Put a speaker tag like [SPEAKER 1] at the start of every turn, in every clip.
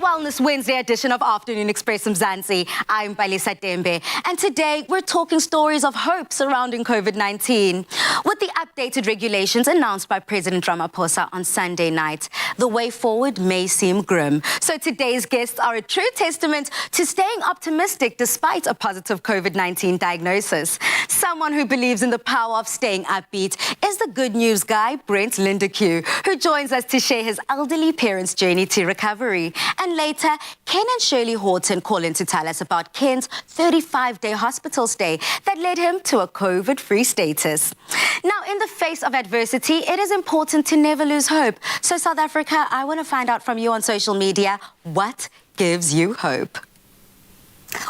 [SPEAKER 1] Wellness Wednesday edition of Afternoon Express Mzansi. I'm Balisa Dembe, and today we're talking stories of hope surrounding COVID-19. With the updated regulations announced by President Ramaphosa on Sunday night, the way forward may seem grim. So today's guests are a true testament to staying optimistic despite a positive COVID-19 diagnosis. Someone who believes in the power of staying upbeat is the good news guy, Brent Lindeque, who joins us to share his elderly parents' journey to recovery. And later, Ken and Shirley Horton call in to tell us about Ken's 35-day hospital stay that led him to a COVID-free status. Now, in the face of adversity, it is important to never lose hope. So, South Africa, I want to find out from you on social media, what gives you hope?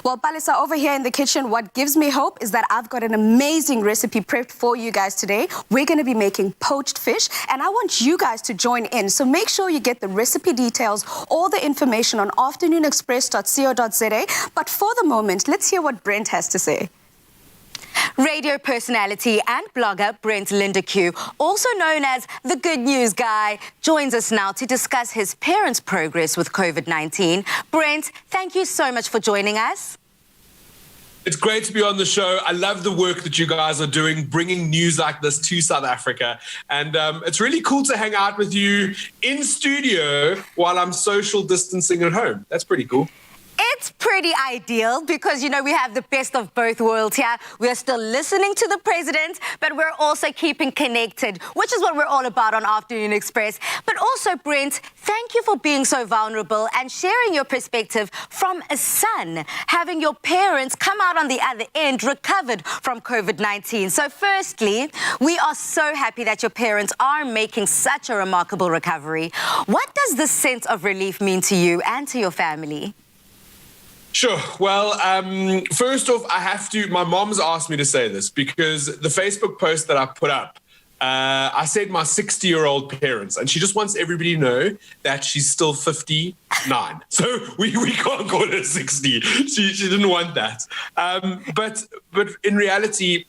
[SPEAKER 2] Well, Palisa, over here in the kitchen, what gives me hope is that I've got an amazing recipe prepped for you guys today. We're going to be making poached fish, and I want you guys to join in. So make sure you get the recipe details, all the information on afternoonexpress.co.za. But for the moment, let's hear what Brent has to say.
[SPEAKER 1] Radio personality and blogger Brent Lindeque, also known as the Good News Guy, joins us now to discuss his parents' progress with COVID-19. Brent, thank you so much for joining us.
[SPEAKER 3] It's great to be on the show. I love the work that you guys are doing, bringing news like this to South Africa. And it's really cool to hang out with you in studio while I'm social distancing at home. That's pretty cool.
[SPEAKER 1] It's pretty ideal because, you know, we have the best of both worlds here. We are still listening to the president, but we're also keeping connected, which is what we're all about on Afternoon Express. But also, Brent, thank you for being so vulnerable and sharing your perspective from a son, having your parents come out on the other end recovered from COVID-19. So firstly, we are so happy that your parents are making such a remarkable recovery. What does this sense of relief mean to you and to your family?
[SPEAKER 3] Sure. Well, first off, my mom's asked me to say this because the Facebook post that I put up, I said my 60-year-old parents, and she just wants everybody to know that she's still 59. So we can't call her 60. She didn't want that. But in reality,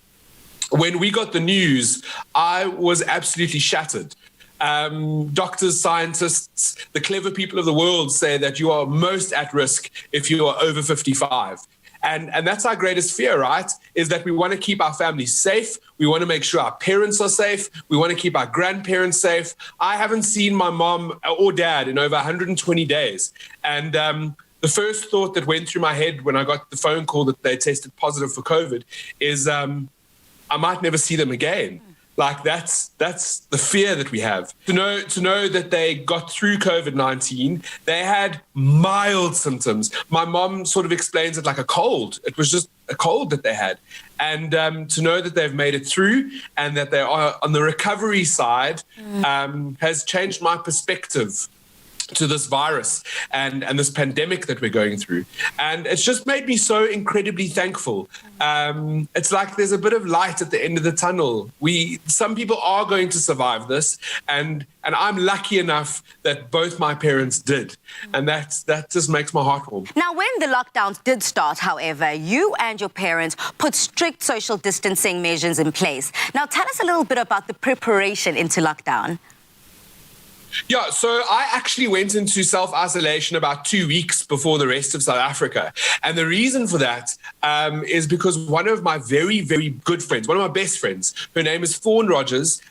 [SPEAKER 3] when we got the news, I was absolutely shattered. Doctors, scientists, the clever people of the world say that you are most at risk if you are over 55. And that's our greatest fear, right? Is that we want to keep our families safe. We want to make sure our parents are safe. We want to keep our grandparents safe. I haven't seen my mom or dad in over 120 days. And the first thought that went through my head when I got the phone call that they tested positive for COVID is I might never see them again. Like that's the fear that we have. To know that they got through COVID-19, they had mild symptoms. My mom sort of explains it like a cold. It was just a cold that they had. And to know that they've made it through and that they are on the recovery side has changed my perspective to this virus and this pandemic that we're going through. And it's just made me so incredibly thankful. It's like there's a bit of light at the end of the tunnel. Some people are going to survive this, and I'm lucky enough that both my parents did. And that just makes my heart warm.
[SPEAKER 1] Now, when the lockdowns did start, however, you and your parents put strict social distancing measures in place. Now, tell us a little bit about the preparation into lockdown.
[SPEAKER 3] Yeah, so I actually went into self-isolation about 2 weeks before the rest of South Africa. And the reason for that is because one of my very, very good friends, one of my best friends, her name is Fawn Rogers.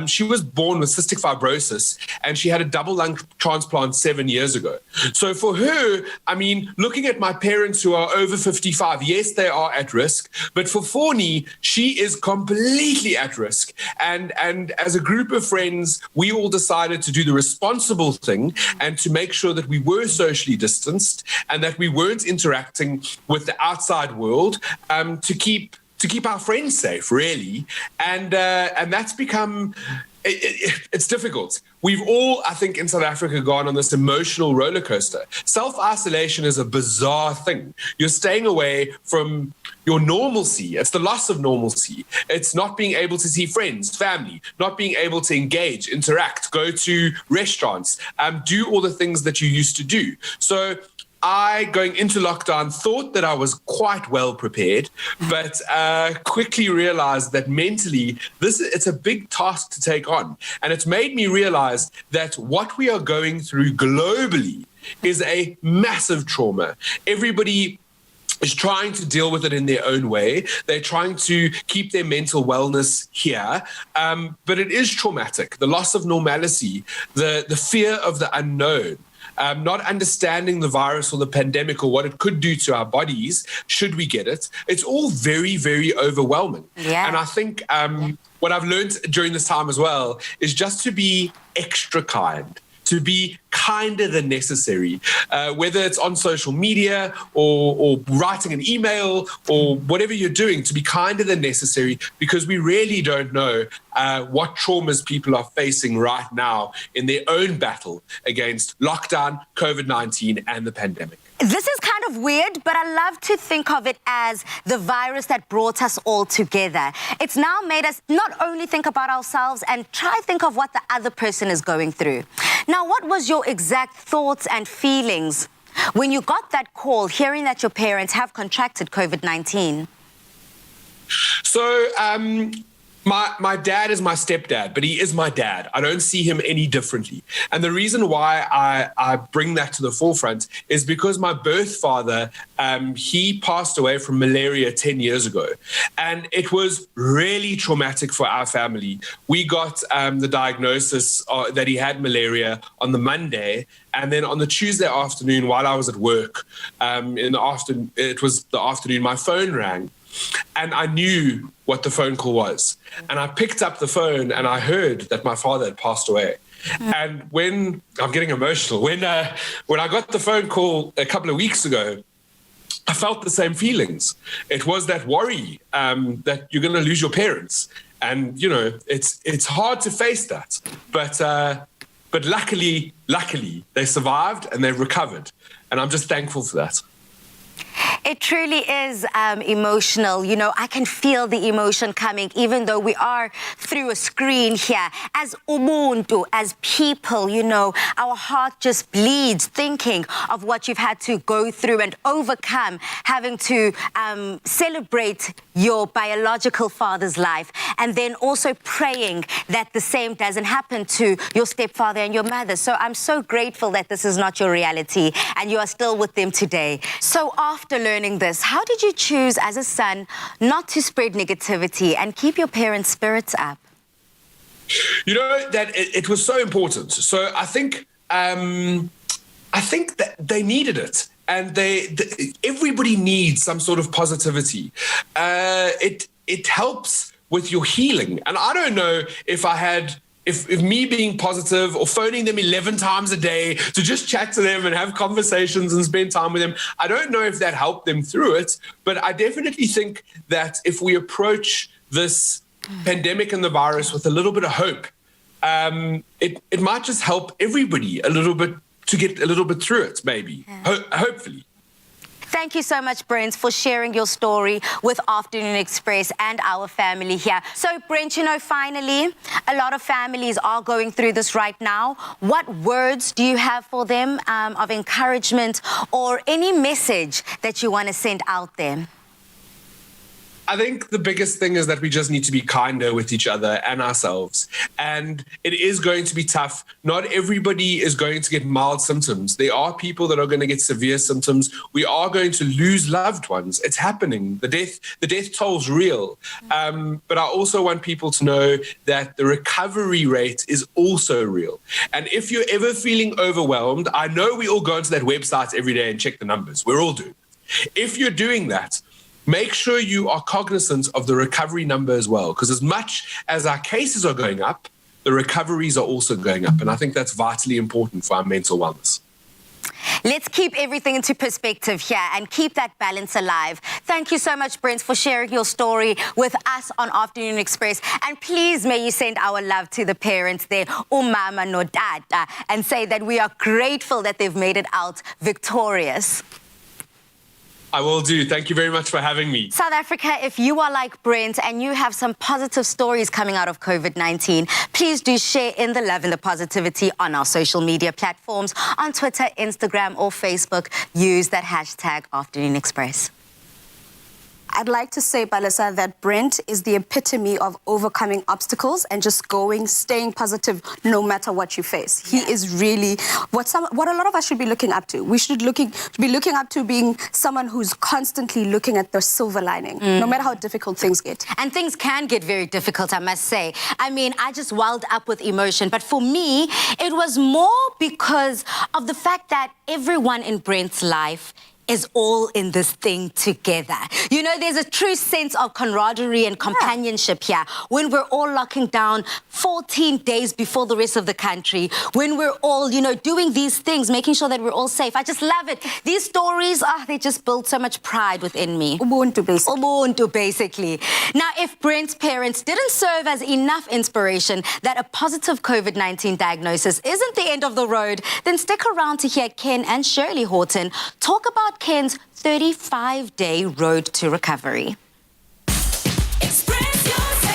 [SPEAKER 3] She was born with cystic fibrosis, and she had a double lung transplant 7 years ago. So for her, I mean, looking at my parents who are over 55, yes, they are at risk. But for Fawny, she is completely at risk. And as a group of friends, we all decided to do the responsible thing and to make sure that we were socially distanced and that we weren't interacting with the outside world to keep our friends safe, really. And that's become, it's difficult. We've all, I think, in South Africa gone on this emotional roller coaster. Self-isolation is a bizarre thing. You're staying away from your normalcy. It's the loss of normalcy. It's not being able to see friends, family, not being able to engage, interact, go to restaurants, do all the things that you used to do. So I, going into lockdown, thought that I was quite well prepared, but quickly realized that mentally, it's a big task to take on. And it's made me realize that what we are going through globally is a massive trauma. Everybody is trying to deal with it in their own way. They're trying to keep their mental wellness here, but it is traumatic. The loss of normalcy, the fear of the unknown, not understanding the virus or the pandemic or what it could do to our bodies should we get it. It's all very, very overwhelming.
[SPEAKER 1] Yeah.
[SPEAKER 3] And I think what I've learned during this time as well is just to be extra kind, to be kinder than necessary, whether it's on social media or writing an email or whatever you're doing, to be kinder than necessary, because we really don't know what traumas people are facing right now in their own battle against lockdown, COVID-19 and the pandemic.
[SPEAKER 1] This is kind of weird, but I love to think of it as the virus that brought us all together. It's now made us not only think about ourselves and try think of what the other person is going through. Now, what was your exact thoughts and feelings when you got that call, hearing that your parents have contracted COVID-19?
[SPEAKER 3] So, my dad is my stepdad, but he is my dad. I don't see him any differently. And the reason why I bring that to the forefront is because my birth father, he passed away from malaria 10 years ago. And it was really traumatic for our family. We got the diagnosis that he had malaria on the Monday. And then on the Tuesday afternoon, while I was at work, it was the afternoon, my phone rang. And I knew what the phone call was. And I picked up the phone and I heard that my father had passed away. And when I'm getting emotional, when I got the phone call a couple of weeks ago, I felt the same feelings. It was that worry that you're going to lose your parents. And, you know, it's hard to face that. But luckily, they survived and they've recovered. And I'm just thankful for that.
[SPEAKER 1] It truly is emotional. You know, I can feel the emotion coming, even though we are through a screen here. As ubuntu, as people, you know, our heart just bleeds thinking of what you've had to go through and overcome, having to celebrate your biological father's life, and then also praying that the same doesn't happen to your stepfather and your mother. So I'm so grateful that this is not your reality and you are still with them today. So after learning this, how did you choose as a son not to spread negativity and keep your parents' spirits up?
[SPEAKER 3] You know, that it was so important. So I think that they needed it. And everybody needs some sort of positivity. It helps with your healing. And I don't know if me being positive or phoning them 11 times a day to just chat to them and have conversations and spend time with them, I don't know if that helped them through it. But I definitely think that if we approach this pandemic and the virus with a little bit of hope, it might just help everybody a little bit to get a little bit through it, maybe, hopefully.
[SPEAKER 1] Thank you so much, Brent, for sharing your story with Afternoon Express and our family here. So, Brent, you know, finally, a lot of families are going through this right now. What words do you have for them of encouragement or any message that you want to send out there?
[SPEAKER 3] I think the biggest thing is that we just need to be kinder with each other and ourselves. And it is going to be tough. Not everybody is going to get mild symptoms. There are people that are going to get severe symptoms. We are going to lose loved ones. It's happening. The death toll's real. But I also want people to know that the recovery rate is also real. And if you're ever feeling overwhelmed, I know we all go into that website every day and check the numbers. We're all doing. If you're doing that, make sure you are cognizant of the recovery number as well, because as much as our cases are going up, the recoveries are also going up. And I think that's vitally important for our mental wellness.
[SPEAKER 1] Let's keep everything into perspective here and keep that balance alive. Thank you so much, Brent, for sharing your story with us on Afternoon Express. And please, may you send our love to the parents there, umama no tata, and say that we are grateful that they've made it out victorious.
[SPEAKER 3] I will do. Thank you very much for having me.
[SPEAKER 1] South Africa, if you are like Brent and you have some positive stories coming out of COVID-19, please do share in the love and the positivity on our social media platforms, on Twitter, Instagram, or Facebook. Use that hashtag Afternoon Express.
[SPEAKER 2] I'd like to say, Palesa, that Brent is the epitome of overcoming obstacles and just staying positive no matter what you face. He is really what a lot of us should be looking up to. We should be looking up to being someone who's constantly looking at the silver lining, no matter how difficult things get.
[SPEAKER 1] And things can get very difficult, I must say. I mean, I just welled up with emotion. But for me, it was more because of the fact that everyone in Brent's life is all in this thing together. You know, there's a true sense of camaraderie and companionship here when we're all locking down 14 days before the rest of the country, when we're all, you know, doing these things, making sure that we're all safe. I just love it. These stories, they just build so much pride within me.
[SPEAKER 2] Ubuntu, basically.
[SPEAKER 1] Ubuntu, basically. Now, if Brent's parents didn't serve as enough inspiration that a positive COVID-19 diagnosis isn't the end of the road, then stick around to hear Ken and Shirley Horton talk about Ken's 35-day road to recovery.
[SPEAKER 4] Express yourself.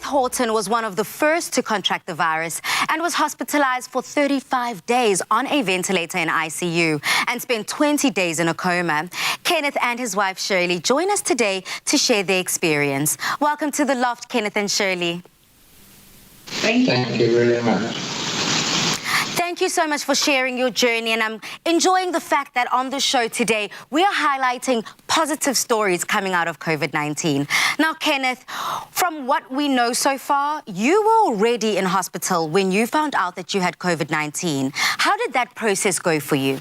[SPEAKER 1] Horton was one of the first to contract the virus and was hospitalized for 35 days on a ventilator in ICU and spent 20 days in a coma. Kenneth and his wife Shirley join us today to share their experience. Welcome to The Loft, Kenneth and Shirley.
[SPEAKER 5] Thank you very much.
[SPEAKER 1] Thank you so much for sharing your journey, and I'm enjoying the fact that on the show today, we are highlighting positive stories coming out of COVID-19. Now, Kenneth, from what we know so far, you were already in hospital when you found out that you had COVID-19. How did that process go for you?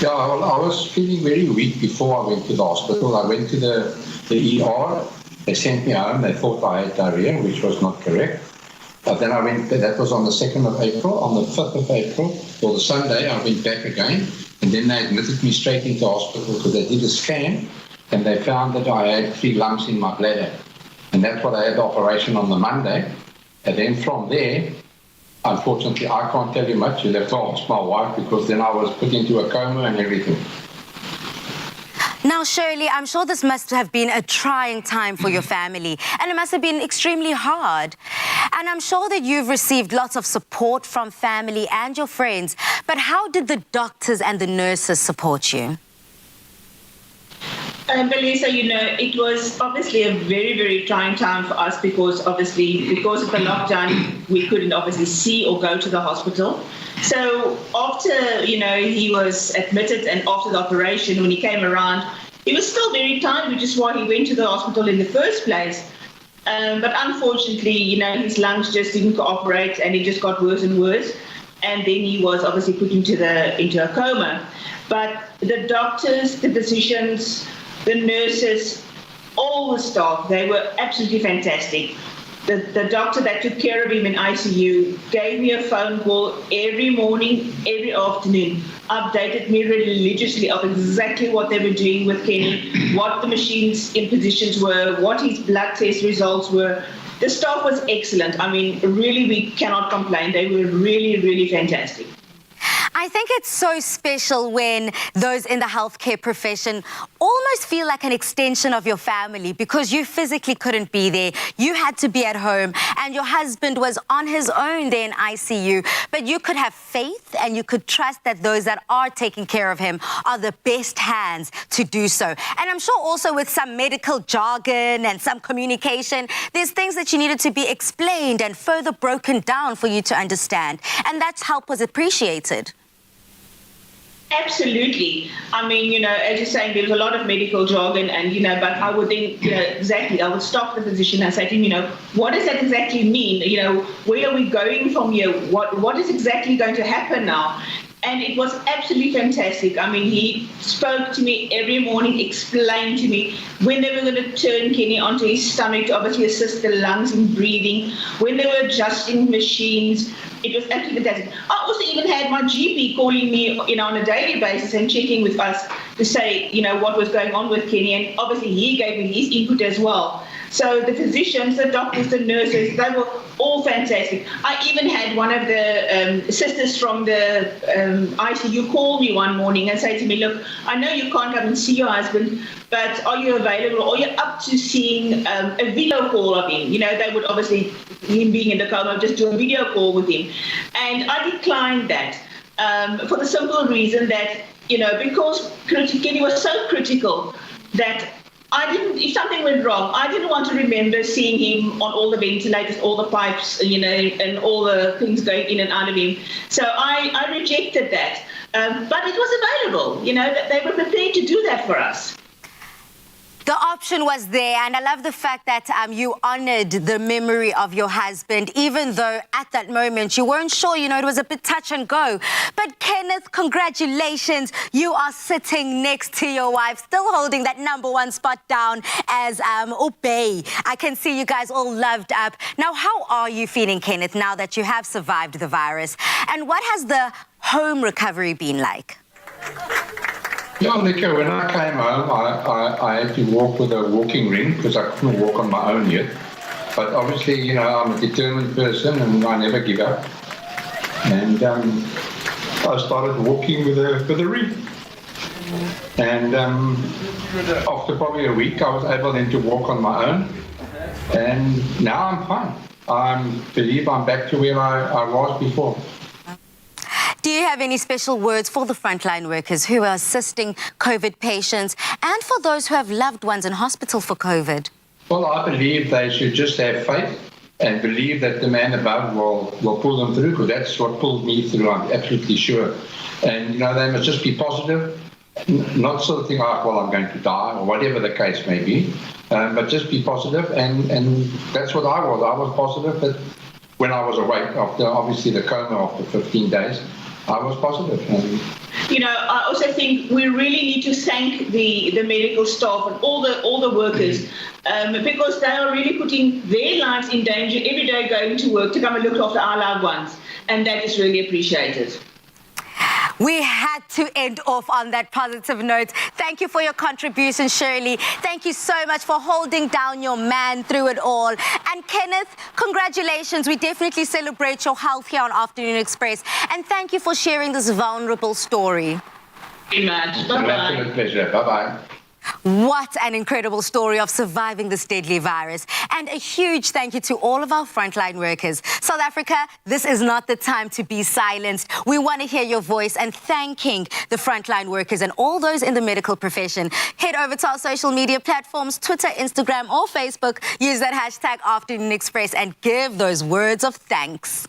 [SPEAKER 5] Yeah, well, I was feeling very weak before I went to the hospital. I went to the ER. They sent me home. They thought I had diarrhea, which was not correct. But then I went, that was on the 2nd of April. On the 5th of April, or the Sunday, I went back again. And then they admitted me straight into hospital because they did a scan and they found that I had 3 lumps in my bladder. And that's what I had the operation on the Monday. And then from there, unfortunately, I can't tell you much. You'll have to ask my wife because then I was put into a coma and everything.
[SPEAKER 1] Now, Shirley, I'm sure this must have been a trying time for your family, and it must have been extremely hard. And I'm sure that you've received lots of support from family and your friends, but how did the doctors and the nurses support you?
[SPEAKER 4] Belisa, it was obviously a very, very trying time for us because of the lockdown, we couldn't obviously see or go to the hospital. So after, he was admitted and after the operation, when he came around, he was still very tired, which is why he went to the hospital in the first place. But unfortunately, his lungs just didn't cooperate and it just got worse and worse. And then he was obviously put into a coma. But the doctors, the physicians, the nurses, all the staff, they were absolutely fantastic. The doctor that took care of him in ICU gave me a phone call every morning, every afternoon, updated me religiously of exactly what they were doing with Kenny, what the machines in positions were, what his blood test results were. The staff was excellent. I mean, really, we cannot complain. They were really, really fantastic.
[SPEAKER 1] I think it's so special when those in the healthcare profession almost feel like an extension of your family because you physically couldn't be there. You had to be at home and your husband was on his own there in ICU. But you could have faith and you could trust that those that are taking care of him are the best hands to do so. And I'm sure also with some medical jargon and some communication, there's things that you needed to be explained and further broken down for you to understand. And that help was appreciated.
[SPEAKER 4] Absolutely. I mean, as you're saying, there was a lot of medical jargon and, but I would then, exactly, I would stop the physician and say to him, what does that exactly mean? Where are we going from here? What is exactly going to happen now? And it was absolutely fantastic. I mean, he spoke to me every morning, explained to me when they were going to turn Kenny onto his stomach to obviously assist the lungs in breathing, when they were adjusting machines. It was absolutely fantastic. I also even had my GP calling me, on a daily basis and checking with us to say, what was going on with Kenny. And obviously he gave me his input as well. So the physicians, the doctors, the nurses, they were all fantastic. I even had one of the sisters from the ICU call me one morning and say to me, look, I know you can't come and see your husband, but are you available? Or are you up to seeing a video call of him? They would obviously, him being in the coma, just do a video call with him. And I declined that for the simple reason that, because Kenny was so critical that if something went wrong, I didn't want to remember seeing him on all the ventilators, all the pipes, and all the things going in and out of him. So I rejected that. But it was available, they were prepared to do that for us.
[SPEAKER 1] The option was there, and I love the fact that you honored the memory of your husband, even though at that moment you weren't sure, it was a bit touch and go. But Kenneth, congratulations. You are sitting next to your wife, still holding that #1 spot down as Obey. I can see you guys all loved up. Now, how are you feeling, Kenneth, now that you have survived the virus? And what has the home recovery been like?
[SPEAKER 5] Yeah, Nico, when I came home, I had to walk with a walking ring because I couldn't walk on my own yet. But obviously, I'm a determined person and I never give up. And I started walking with a ring. And after probably a week, I was able then to walk on my own. And now I'm fine. I believe I'm back to where I was before.
[SPEAKER 1] Do you have any special words for the frontline workers who are assisting COVID patients and for those who have loved ones in hospital for COVID?
[SPEAKER 5] Well, I believe they should just have faith and believe that the man above will pull them through, because that's what pulled me through, I'm absolutely sure. And, they must just be positive, not sort of think, well, I'm going to die, or whatever the case may be, but just be positive, and that's what I was. I was positive that when I was awake after, obviously, the coma after 15 days, I was positive.
[SPEAKER 4] I also think we really need to thank the medical staff and all the workers because they are really putting their lives in danger every day going to work to come and look after our loved ones, and that is really appreciated.
[SPEAKER 1] We had to end off on that positive note. Thank you for your contribution, Shirley. Thank you so much for holding down your man through it all. And Kenneth, congratulations. We definitely celebrate your health here on Afternoon Express. And thank you for sharing this vulnerable story.
[SPEAKER 4] Very much.
[SPEAKER 5] An
[SPEAKER 4] Bye-bye.
[SPEAKER 5] absolute pleasure. Bye-bye.
[SPEAKER 1] What an incredible story of surviving this deadly virus. And a huge thank you to all of our frontline workers. South Africa, this is not the time to be silenced. We want to hear your voice, and thanking the frontline workers and all those in the medical profession. Head over to our social media platforms, Twitter, Instagram, or Facebook. Use that hashtag Afternoon Express and give those words of thanks.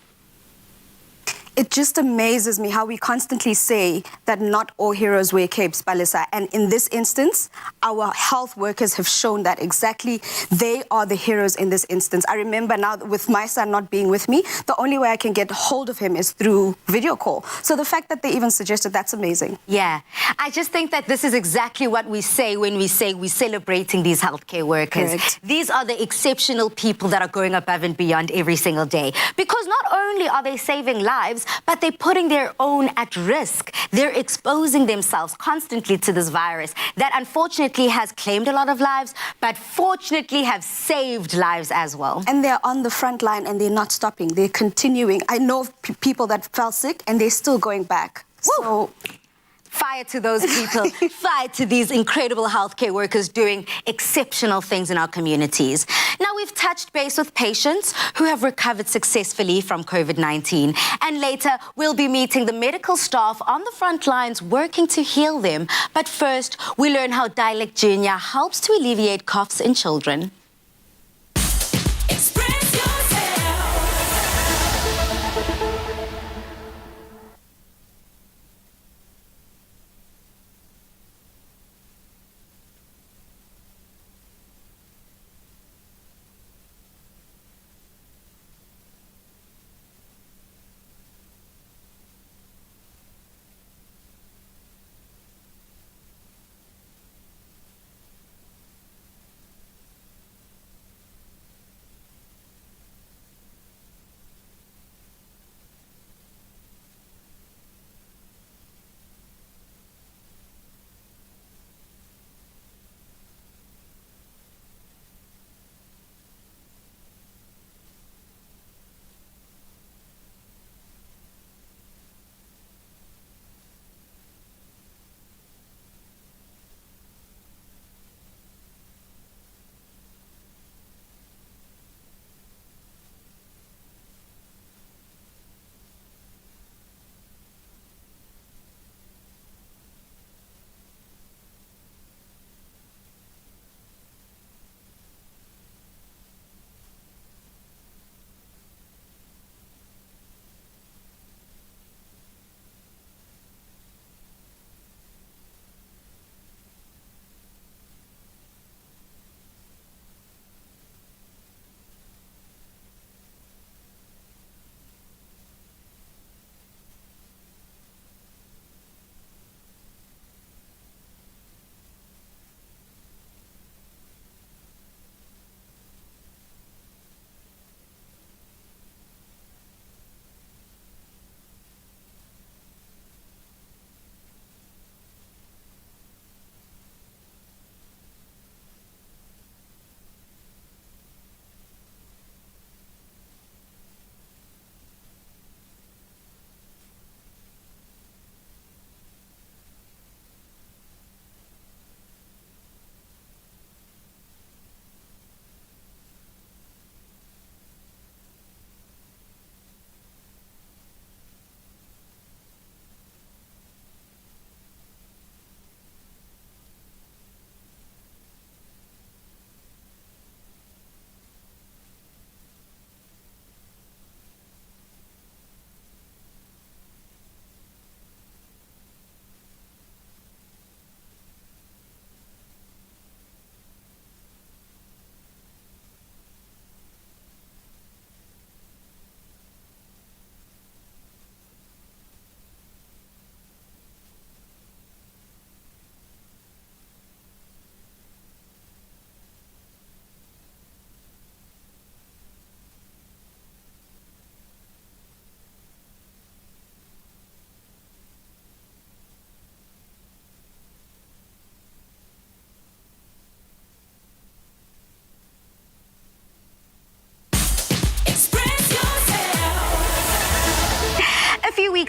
[SPEAKER 2] It just amazes me how we constantly say that not all heroes wear capes, Palisa. And in this instance, our health workers have shown that exactly they are the heroes in this instance. I remember now with my son not being with me, the only way I can get hold of him is through video call. So the fact that they even suggested, that's amazing.
[SPEAKER 1] Yeah, I just think that this is exactly what we say when we say we're celebrating these healthcare workers.
[SPEAKER 2] Correct.
[SPEAKER 1] These are the exceptional people that are going above and beyond every single day. Because not only are they saving lives, but they're putting their own at risk. They're exposing themselves constantly to this virus that unfortunately has claimed a lot of lives, but fortunately have saved lives as well.
[SPEAKER 2] And they're on the front line and they're not stopping. They're continuing. I know of people that fell sick and they're still going back. So
[SPEAKER 1] Fire to those people. Fire to these incredible healthcare workers doing exceptional things in our communities. Now, we've touched base with patients who have recovered successfully from COVID-19. And later, we'll be meeting the medical staff on the front lines working to heal them. But first, we learn how Dialect Junior helps to alleviate coughs in children.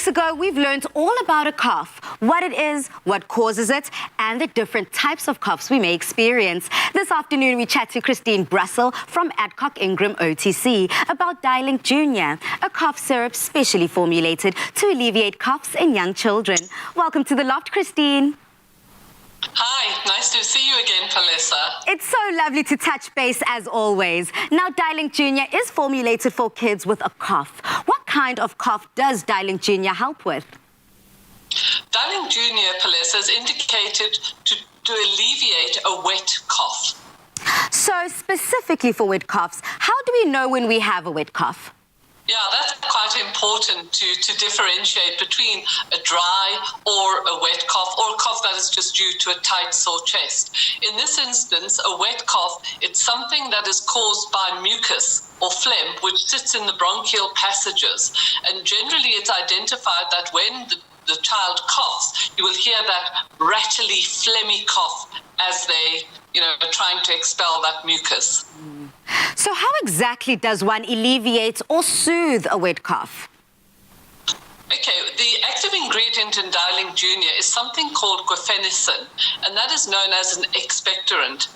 [SPEAKER 1] weeks ago, we've learned all about a cough, what it is, what causes it, and the different types of coughs we may experience. This afternoon, we chat to Christine Brussel from Adcock Ingram OTC about Dialink Junior, a cough syrup specially formulated to alleviate coughs in young children. Welcome to the Loft, Christine.
[SPEAKER 6] Hi, nice to see you again, Palesa.
[SPEAKER 1] It's so lovely to touch base as always. Now, Dialink Junior is formulated for kids with a cough. What kind of cough does Dialink Junior help with?
[SPEAKER 6] Dialink Junior, Palesa, is indicated to alleviate a wet cough.
[SPEAKER 1] So specifically for wet coughs, how do we know when we have a wet cough?
[SPEAKER 6] Yeah, that's quite important to differentiate between a dry or a wet cough, or a cough that is just due to a tight, sore chest. In this instance, a wet cough, it's something that is caused by mucus or phlegm, which sits in the bronchial passages. And generally, it's identified that when the child coughs, you will hear that rattly, phlegmy cough as they, are trying to expel that mucus.
[SPEAKER 1] So how exactly does one alleviate or soothe a wet cough?
[SPEAKER 6] Okay, the active ingredient in Dialink Junior is something called guaifenesin, and that is known as an expectorant.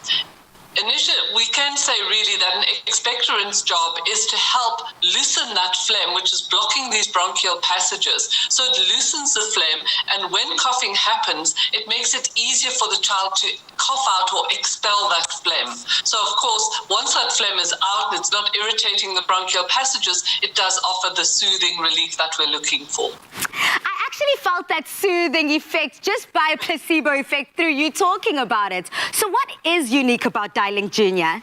[SPEAKER 6] Initially, we can say really that an expectorant's job is to help loosen that phlegm, which is blocking these bronchial passages. So it loosens the phlegm, and when coughing happens, it makes it easier for the child to cough out or expel that phlegm. So, of course, once that phlegm is out and it's not irritating the bronchial passages, it does offer the soothing relief that we're looking for.
[SPEAKER 1] I actually felt that soothing effect just by a placebo effect through you talking about it. So what is unique about Dialink Junior?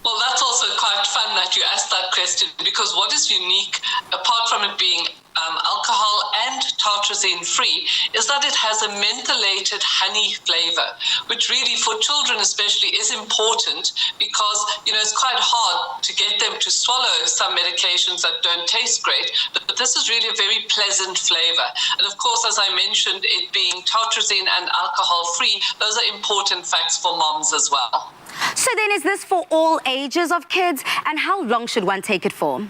[SPEAKER 6] Well, that's also quite fun that you asked that question, because what is unique, apart from it being alcohol and tartrazine free, is that it has a mentholated honey flavor, which really for children especially is important because, it's quite hard to get them to swallow some medications that don't taste great, but this is really a very pleasant flavor. And of course, as I mentioned, it being tartrazine and alcohol free, those are important facts for moms as well.
[SPEAKER 1] So then is this for all ages of kids, and how long should one take it for?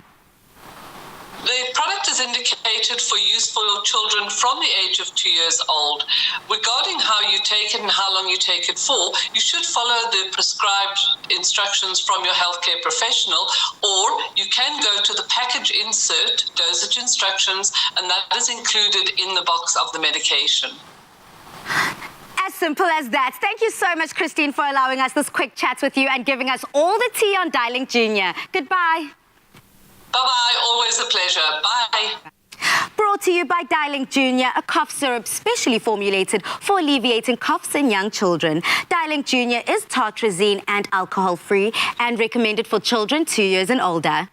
[SPEAKER 6] The product is indicated for use for children from the age of 2 years old. Regarding how you take it and how long you take it for, you should follow the prescribed instructions from your healthcare professional, or you can go to the package insert, dosage instructions, and that is included in the box of the medication.
[SPEAKER 1] As simple as that. Thank you so much, Christine, for allowing us this quick chat with you and giving us all the tea on Dialink Junior. Goodbye.
[SPEAKER 6] Bye-bye. Always a pleasure. Bye.
[SPEAKER 1] Brought to you by Dialink Junior, a cough syrup specially formulated for alleviating coughs in young children. Dialink Junior is tartrazine and alcohol-free and recommended for children 2 years and older.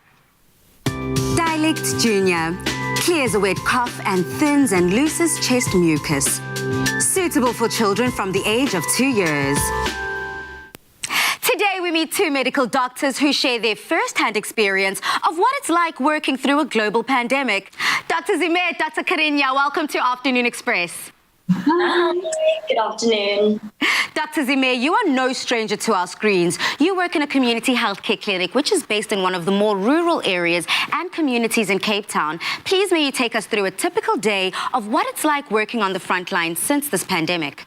[SPEAKER 1] Dialink Junior clears a wet cough and thins and loosens chest mucus. Suitable for children from the age of 2 years. Today, we meet two medical doctors who share their first-hand experience of what it's like working through a global pandemic. Dr. Zime, Dr. Karinya, welcome to Afternoon Express.
[SPEAKER 7] Hi, good afternoon.
[SPEAKER 1] Dr. Zime, you are no stranger to our screens. You work in a community healthcare clinic, which is based in one of the more rural areas and communities in Cape Town. Please, may you take us through a typical day of what it's like working on the front line since this pandemic?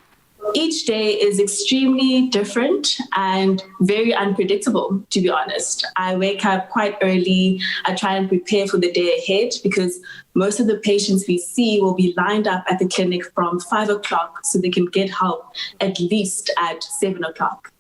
[SPEAKER 7] Each day is extremely different and very unpredictable, to be honest. I wake up quite early. I try and prepare for the day ahead because most of the patients we see will be lined up at the clinic from 5 o'clock so they can get help at least at 7 o'clock.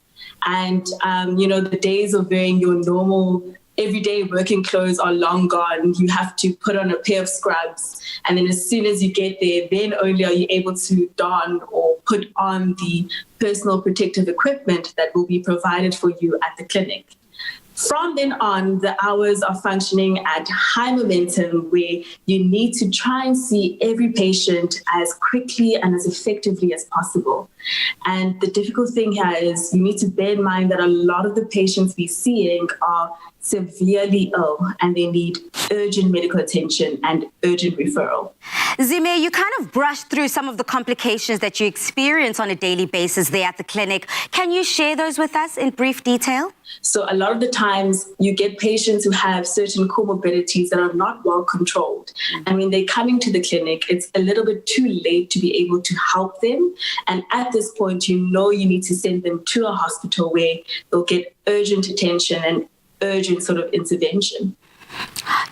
[SPEAKER 7] And, the days of wearing your normal everyday working clothes are long gone. You have to put on a pair of scrubs. And then as soon as you get there, then only are you able to don or put on the personal protective equipment that will be provided for you at the clinic. From then on, the hours are functioning at high momentum where you need to try and see every patient as quickly and as effectively as possible. And the difficult thing here is you need to bear in mind that a lot of the patients we're seeing are severely ill and they need urgent medical attention and urgent referral.
[SPEAKER 1] Zime, you kind of brushed through some of the complications that you experience on a daily basis there at the clinic. Can you share those with us in brief detail?
[SPEAKER 7] So a lot of the times you get patients who have certain comorbidities that are not well controlled. And when they're coming to the clinic, it's a little bit too late to be able to help them. And at this point, you know you need to send them to a hospital where they'll get urgent attention and urgent sort of intervention.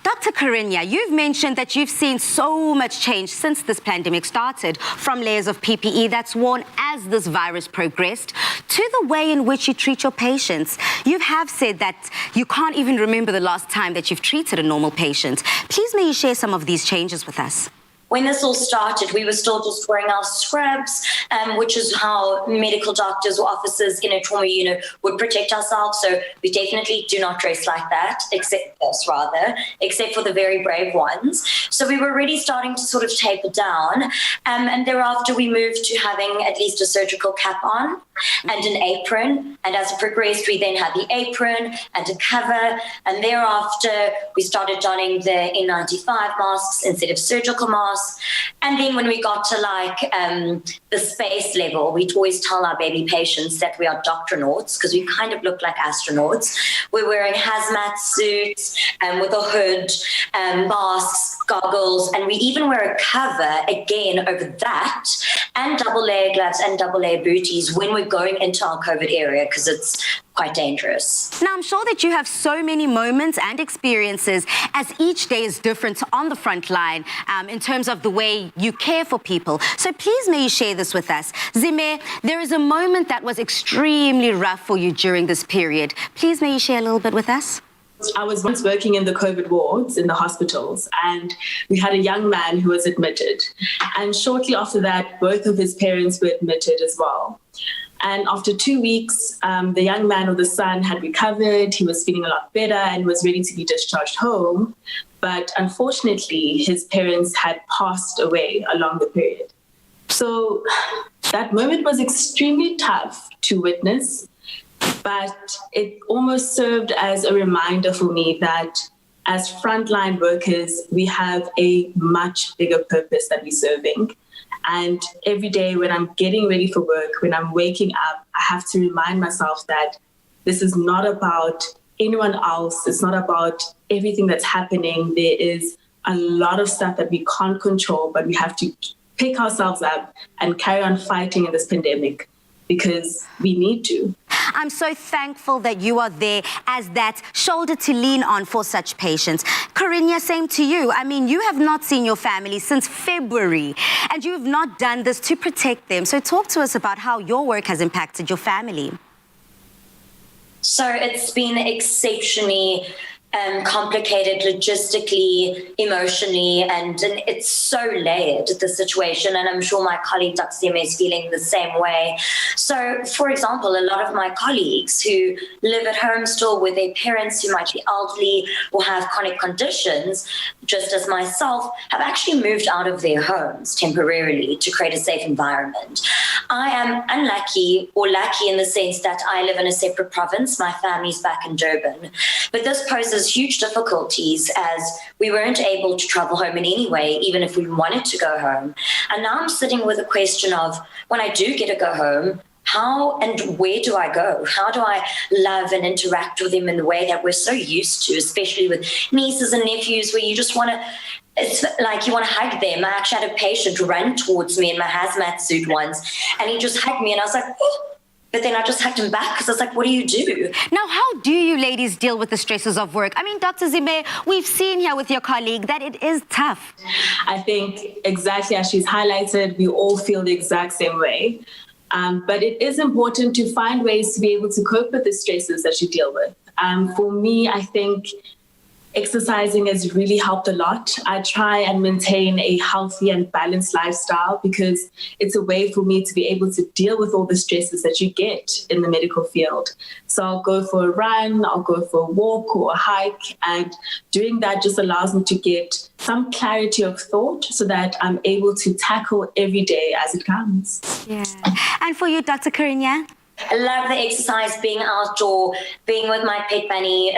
[SPEAKER 1] Dr. Karinya, you've mentioned that you've seen so much change since this pandemic started, from layers of PPE that's worn as this virus progressed to the way in which you treat your patients. You have said that you can't even remember the last time that you've treated a normal patient. Please may you share some of these changes with us?
[SPEAKER 8] When this all started, we were still just wearing our scrubs, which is how medical doctors or officers in a trauma unit would protect ourselves. So we definitely do not dress like that, except for the very brave ones. So we were already starting to sort of taper down. And thereafter, we moved to having at least a surgical cap on and an apron. And as it progressed, we then had the apron and a cover. And thereafter, we started donning the N95 masks instead of surgical masks. And then when we got to the space level, we'd always tell our baby patients that we are doctronauts because we kind of look like astronauts. We're wearing hazmat suits with a hood, masks, goggles, and we even wear a cover again over that, and double layer gloves and double layer booties when we're going into our COVID area because it's quite dangerous.
[SPEAKER 1] Now, I'm sure that you have so many moments and experiences as each day is different on the front line in terms of the way you care for people. So please may you share this with us. Zime, there is a moment that was extremely rough for you during this period. Please may you share a little bit with us?
[SPEAKER 7] I was once working in the COVID wards in the hospitals, and we had a young man who was admitted. And shortly after that, both of his parents were admitted as well. And after 2 weeks, the young man or the son had recovered. He was feeling a lot better and was ready to be discharged home. But unfortunately, his parents had passed away along the period. So that moment was extremely tough to witness, but it almost served as a reminder for me that as frontline workers, we have a much bigger purpose that we're serving. And every day when I'm getting ready for work, when I'm waking up, I have to remind myself that this is not about anyone else. It's not about everything that's happening. There is a lot of stuff that we can't control, but we have to pick ourselves up and carry on fighting in this pandemic because we need to.
[SPEAKER 1] I'm so thankful that you are there as that shoulder to lean on for such patients. Karinya, same to you. I mean, you have not seen your family since February, and you have not done this to protect them. So talk to us about how your work has impacted your family.
[SPEAKER 8] So it's been exceptionally complicated logistically, emotionally, and it's so layered, the situation, and I'm sure my colleague Dr. Zime is feeling the same way. So, for example, a lot of my colleagues who live at home still with their parents who might be elderly or have chronic conditions, just as myself, have actually moved out of their homes temporarily to create a safe environment. I am unlucky, or lucky in the sense that I live in a separate province. My family's back in Durban. But this poses huge difficulties as we weren't able to travel home in any way, even if we wanted to go home. And now I'm sitting with a question of, when I do get to go home, how and where do I go? How do I love and interact with them in the way that we're so used to, especially with nieces and nephews, where you just want to, it's like you want to hug them. I actually had a patient run towards me in my hazmat suit once, and he just hugged me, and I was like, oh. But then I just hugged him back because I was like, what do you do?
[SPEAKER 1] Now, how do you ladies deal with the stresses of work? I mean, Dr. Zime, we've seen here with your colleague that it is tough.
[SPEAKER 7] I think exactly as she's highlighted, we all feel the exact same way. But it is important to find ways to be able to cope with the stresses that you deal with. For me, I think exercising has really helped a lot. I try and maintain a healthy and balanced lifestyle because it's a way for me to be able to deal with all the stresses that you get in the medical field. So I'll go for a run, I'll go for a walk or a hike, and doing that just allows me to get some clarity of thought so that I'm able to tackle every day as it comes.
[SPEAKER 1] Yeah. And for you, Dr. Karinya?
[SPEAKER 8] I love the exercise, being outdoor, being with my pet bunny.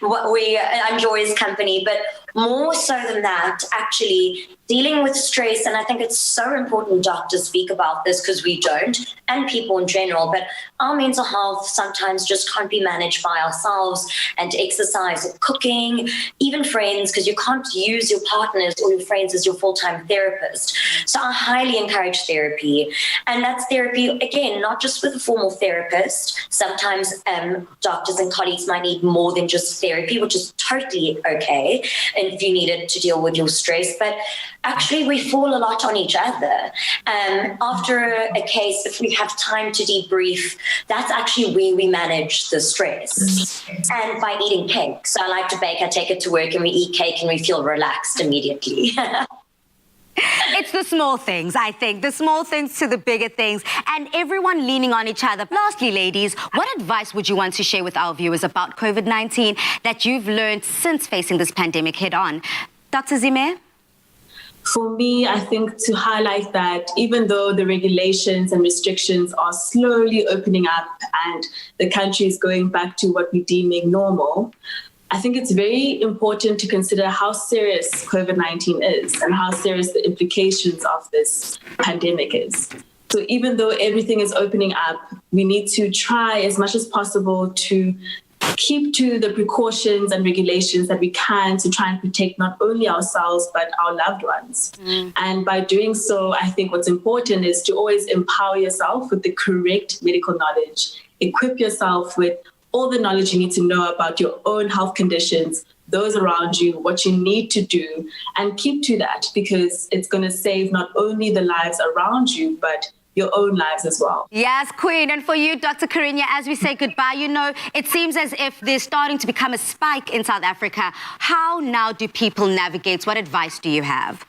[SPEAKER 8] What we enjoy his company. But more so than that, actually dealing with stress, and I think it's so important doctors speak about this because we don't, and people in general, but our mental health sometimes just can't be managed by ourselves, and exercise, cooking, even friends, because you can't use your partners or your friends as your full-time therapist. So I highly encourage therapy, and that's therapy, again, not just with a formal therapist. Sometimes doctors and colleagues might need more than just therapy, which is totally okay, and if you need it to deal with your stress, but actually we fall a lot on each other. After a case, if we have time to debrief, that's actually where we manage the stress. And by eating cake. So I like to bake, I take it to work and we eat cake and we feel relaxed immediately.
[SPEAKER 1] It's the small things, I think, the small things to the bigger things, and everyone leaning on each other. Lastly, ladies, what advice would you want to share with our viewers about COVID-19 that you've learned since facing this pandemic head on? Dr. Zime?
[SPEAKER 7] For me, I think to highlight that even though the regulations and restrictions are slowly opening up and the country is going back to what we're deeming normal, I think it's very important to consider how serious COVID-19 is and how serious the implications of this pandemic is. So even though everything is opening up, we need to try as much as possible to keep to the precautions and regulations that we can to try and protect not only ourselves, but our loved ones. And by doing so, I think what's important is to always empower yourself with the correct medical knowledge, equip yourself with all the knowledge you need to know about your own health conditions, those around you, what you need to do, and keep to that because it's going to save not only the lives around you, but your own lives as well.
[SPEAKER 1] Yes, Queen. And for you, Dr. Karinya, as we say goodbye, you know, it seems as if there's starting to become a spike in South Africa. How now do people navigate? What advice do you have?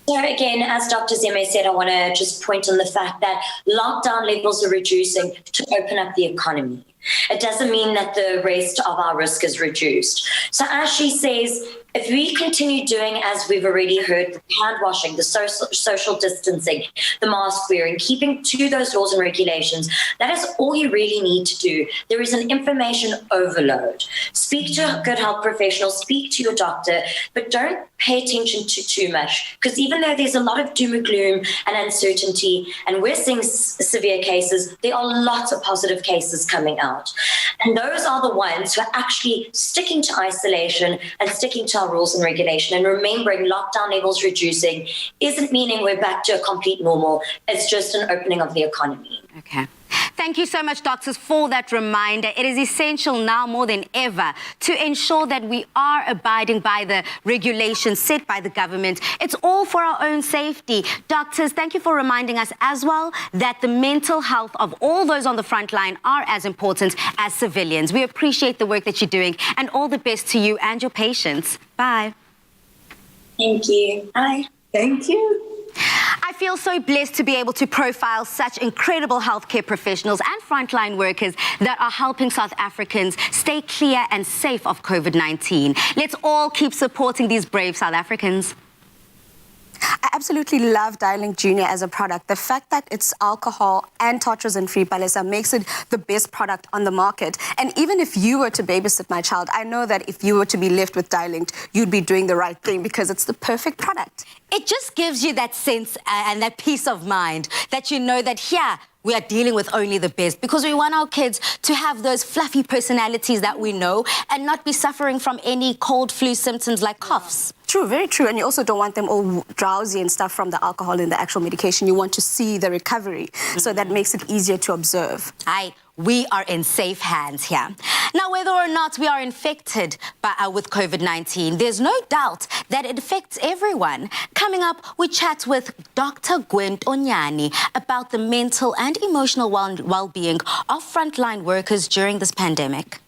[SPEAKER 8] So again, as Dr. Zeme said, I want to just point on the fact that lockdown levels are reducing to open up the economy. It doesn't mean that the rest of our risk is reduced. So as she says, if we continue doing as we've already heard, the hand washing, the social distancing, the mask wearing, keeping to those laws and regulations, that is all you really need to do. There is an information overload. Speak to a good health professional, speak to your doctor, but don't pay attention to too much. Because even though there's a lot of doom and gloom and uncertainty, and we're seeing severe cases, there are lots of positive cases coming out. And those are the ones who are actually sticking to isolation and sticking to our rules and regulation, and remembering lockdown levels reducing isn't meaning we're back to a complete normal. It's just an opening of the economy.
[SPEAKER 1] Okay. Thank you so much, doctors, for that reminder. It is essential now more than ever to ensure that we are abiding by the regulations set by the government. It's all for our own safety. Doctors, thank you for reminding us as well that the mental health of all those on the front line are as important as civilians. We appreciate the work that you're doing, and all the best to you and your patients. Bye.
[SPEAKER 8] Thank you. Bye.
[SPEAKER 7] Thank you.
[SPEAKER 1] I feel so blessed to be able to profile such incredible healthcare professionals and frontline workers that are helping South Africans stay clear and safe of COVID-19. Let's all keep supporting these brave South Africans.
[SPEAKER 2] I absolutely love Dialink Junior as a product. The fact that it's alcohol and tartrazine-free, Palesa, makes it the best product on the market. And even if you were to babysit my child, I know that if you were to be left with Dialink, you'd be doing the right thing because it's the perfect product.
[SPEAKER 1] It just gives you that sense and that peace of mind that you know that here we are dealing with only the best, because we want our kids to have those fluffy personalities that we know and not be suffering from any cold flu symptoms like coughs.
[SPEAKER 2] True, very true. And you also don't want them all drowsy and stuff from the alcohol in the actual medication. You want to see the recovery. So that makes it easier to observe.
[SPEAKER 1] We are in safe hands here. Now, whether or not we are infected with COVID-19, there's no doubt that it affects everyone. Coming up, we chat with Dr. Gwen Onyani about the mental and emotional well-being of frontline workers during this pandemic.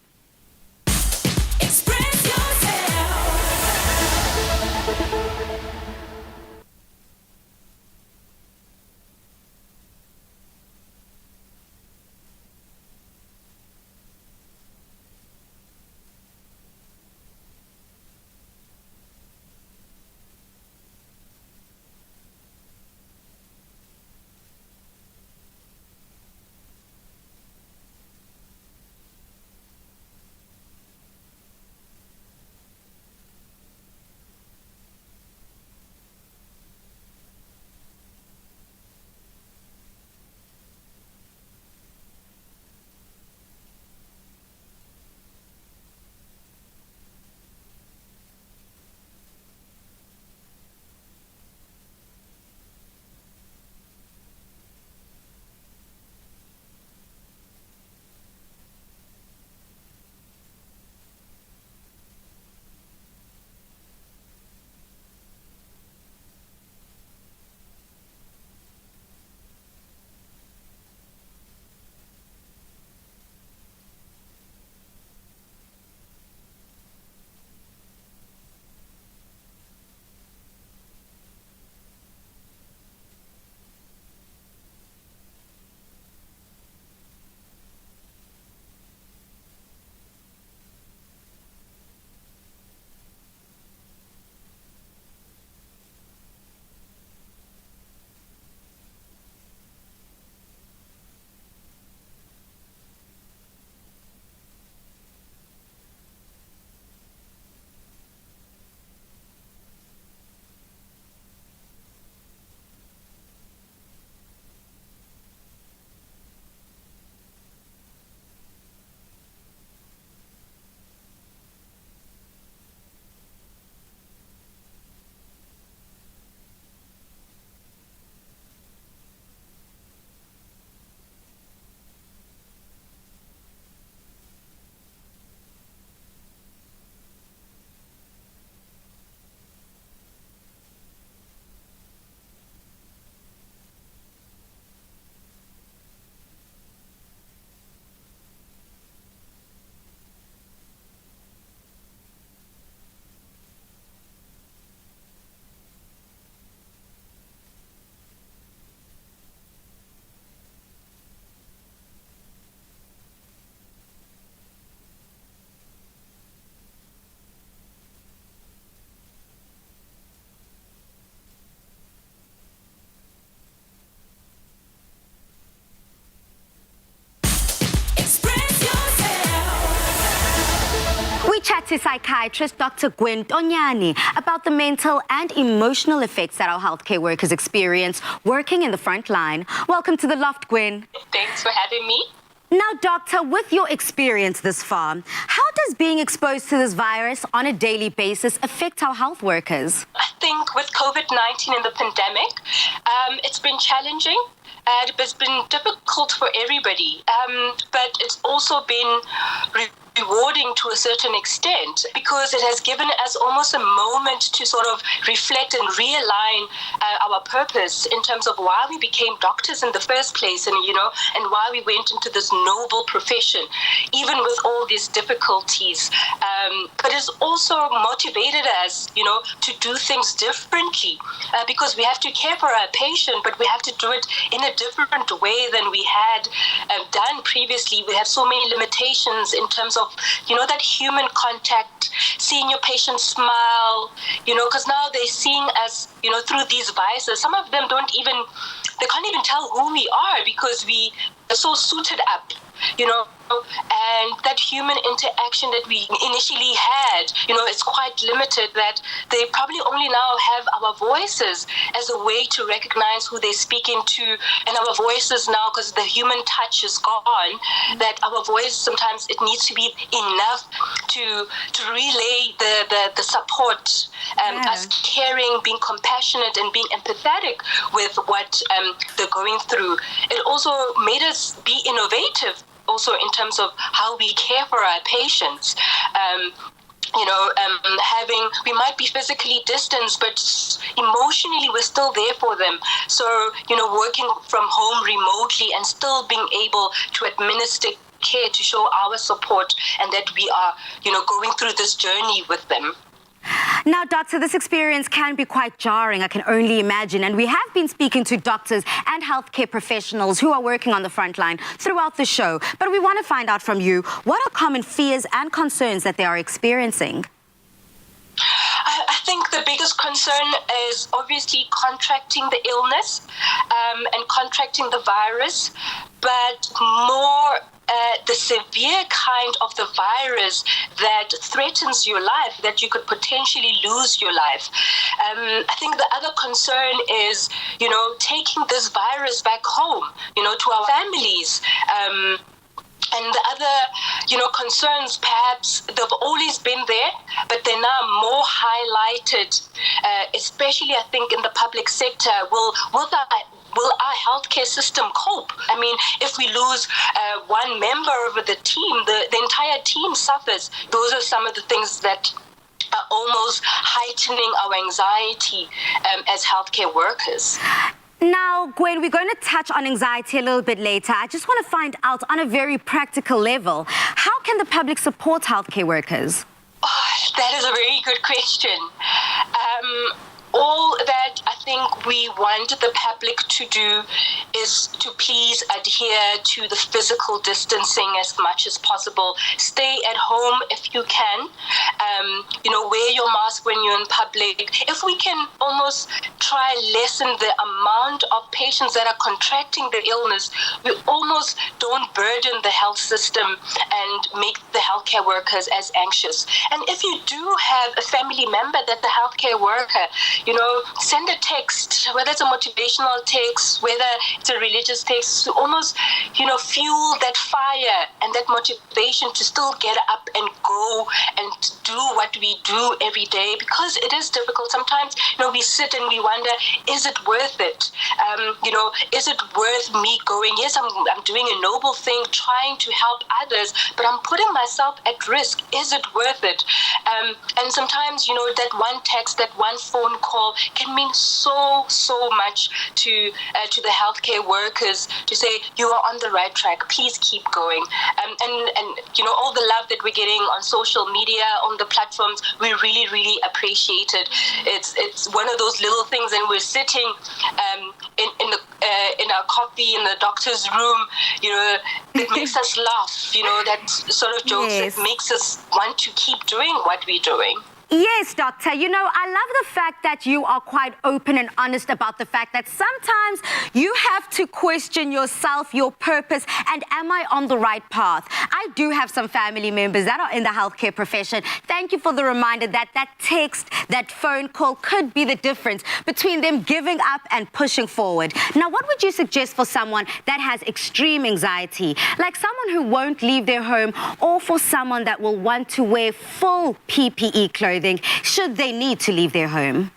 [SPEAKER 1] to psychiatrist Dr. Gwen Tonyani about the mental and emotional effects that our healthcare workers experience working in the front line. Welcome to the Loft, Gwen.
[SPEAKER 9] Thanks for having me.
[SPEAKER 1] Now, doctor, with your experience this far, how does being exposed to this virus on a daily basis affect our health workers?
[SPEAKER 9] I think with COVID-19 and the pandemic, it's been challenging. It's been difficult for everybody, but it's also been rewarding to a certain extent because it has given us almost a moment to sort of reflect and realign our purpose in terms of why we became doctors in the first place, and why we went into this noble profession, even with all these difficulties. But it's also motivated us, to do things differently because we have to care for our patient, but we have to do it in a different way than we had done previously. We have so many limitations in terms of that human contact, seeing your patient smile, because now they're seeing us, through these vices. Some of them can't even tell who we are because we are so suited up, and that human interaction that we initially had, it's quite limited, that they probably only now have our voices as a way to recognize who they're speaking to, and our voices now, because the human touch is gone, that our voice sometimes it needs to be enough to relay the support, us caring, being compassionate, and being empathetic with what they're going through. It also made us be innovative also in terms of how we care for our patients. We might be physically distanced, but emotionally we're still there for them. So, working from home remotely and still being able to administer care to show our support and that we are, going through this journey with them.
[SPEAKER 1] Now, doctor, this experience can be quite jarring, I can only imagine. And we have been speaking to doctors and healthcare professionals who are working on the front line throughout the show. But we want to find out from you, what are common fears and concerns that they are experiencing?
[SPEAKER 9] I think the biggest concern is obviously contracting the illness and contracting the virus, but more the severe kind of the virus that threatens your life, that you could potentially lose your life. I think the other concern is, taking this virus back home, to our families. And the other, concerns, perhaps they've always been there, but they're now more highlighted, especially, I think, in the public sector. Will our healthcare system cope? I mean, if we lose one member of the team, the entire team suffers. Those are some of the things that are almost heightening our anxiety as healthcare workers.
[SPEAKER 1] Now, Gwen, we're going to touch on anxiety a little bit later. I just want to find out on a very practical level, how can the public support healthcare workers?
[SPEAKER 9] Oh, that is a very good question. All that I think we want the public to do is to please adhere to the physical distancing as much as possible. Stay at home if you can. Wear your mask when you're in public. If we can almost try lessen the amount of patients that are contracting the illness, we almost don't burden the health system and make the healthcare workers as anxious. And if you do have a family member that the healthcare worker, send a text, whether it's a motivational text, whether it's a religious text, to almost, fuel that fire and that motivation to still get up and go and do what we do every day, because it is difficult. Sometimes, we sit and we wonder, is it worth it? Is it worth me going? Yes, I'm doing a noble thing, trying to help others, but I'm putting myself at risk. Is it worth it? And sometimes, that one text, that one phone call can mean so much to the healthcare workers, to say, you are on the right track, please keep going. And all the love that we're getting on social media, on the platforms, we really appreciate it. It's one of those little things, and we're sitting in our coffee in the doctor's room, it makes us laugh, that sort of jokes that makes us want to keep doing what we're doing.
[SPEAKER 1] Yes, doctor. You know, I love the fact that you are quite open and honest about the fact that sometimes you have to question yourself, your purpose, and am I on the right path? I do have some family members that are in the healthcare profession. Thank you for the reminder that that text, that phone call could be the difference between them giving up and pushing forward. Now, what would you suggest for someone that has extreme anxiety, like someone who won't leave their home, or for someone that will want to wear full PPE clothing should they need to leave their home?